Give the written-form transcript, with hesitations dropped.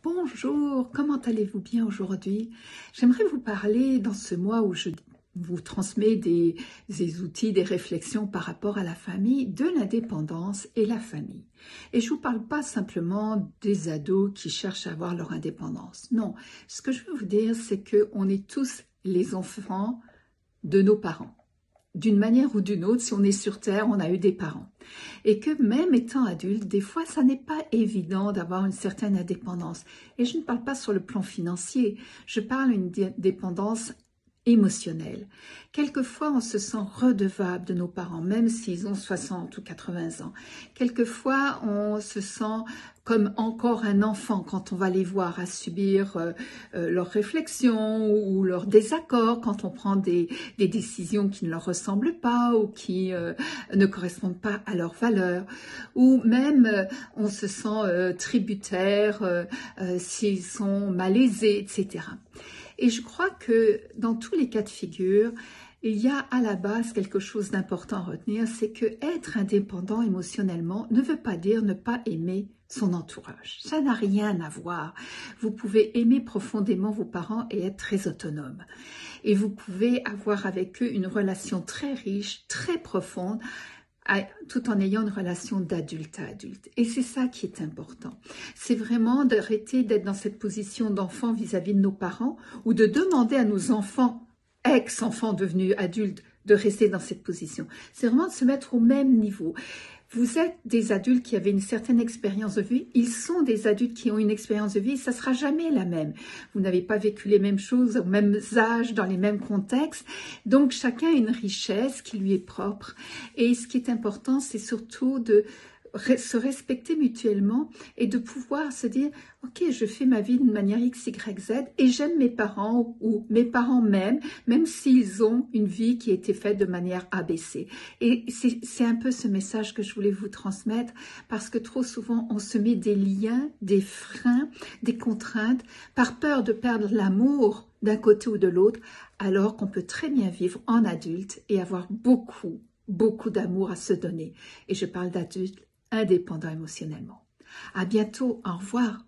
Bonjour, comment allez-vous bien aujourd'hui? J'aimerais vous parler dans ce mois où je vous transmets des outils, des réflexions par rapport à la famille, de l'indépendance et la famille. Et je ne vous parle pas simplement des ados qui cherchent à avoir leur indépendance. Non, ce que je veux vous dire, c'est qu'on est tous les enfants de nos parents. D'une manière ou d'une autre, si on est sur Terre, on a eu des parents. Et que même étant adulte, des fois, ça n'est pas évident d'avoir une certaine indépendance. Et je ne parle pas sur le plan financier, je parle d'une dépendance émotionnelle. Quelquefois, on se sent redevable de nos parents, même s'ils ont 60 ou 80 ans. Quelquefois, on se sent comme encore un enfant quand on va les voir à subir leurs réflexions ou leurs désaccords, quand on prend des décisions qui ne leur ressemblent pas ou qui ne correspondent pas à leurs valeurs, ou même on se sent tributaire s'ils sont malaisés, etc. Et je crois que dans tous les cas de figure, il y a à la base quelque chose d'important à retenir, c'est que être indépendant émotionnellement ne veut pas dire ne pas aimer son entourage. Ça n'a rien à voir. Vous pouvez aimer profondément vos parents et être très autonome. Et vous pouvez avoir avec eux une relation très riche, très profonde, tout en ayant une relation d'adulte à adulte. Et c'est ça qui est important. C'est vraiment d'arrêter d'être dans cette position d'enfant vis-à-vis de nos parents ou de demander à nos enfants, ex-enfants devenus adultes, de rester dans cette position. C'est vraiment de se mettre au même niveau. Vous êtes des adultes qui avaient une certaine expérience de vie, ils sont des adultes qui ont une expérience de vie, ça ne sera jamais la même. Vous n'avez pas vécu les mêmes choses aux mêmes âges, dans les mêmes contextes, donc chacun a une richesse qui lui est propre. Et ce qui est important, c'est surtout de se respecter mutuellement et de pouvoir se dire « Ok, je fais ma vie d'une manière X, Y, Z et j'aime mes parents ou mes parents même s'ils ont une vie qui a été faite de manière ABC. » Et c'est un peu ce message que je voulais vous transmettre parce que trop souvent, on se met des liens, des freins, des contraintes par peur de perdre l'amour d'un côté ou de l'autre alors qu'on peut très bien vivre en adulte et avoir beaucoup d'amour à se donner. Et je parle d'adultes indépendants émotionnellement. À bientôt, au revoir.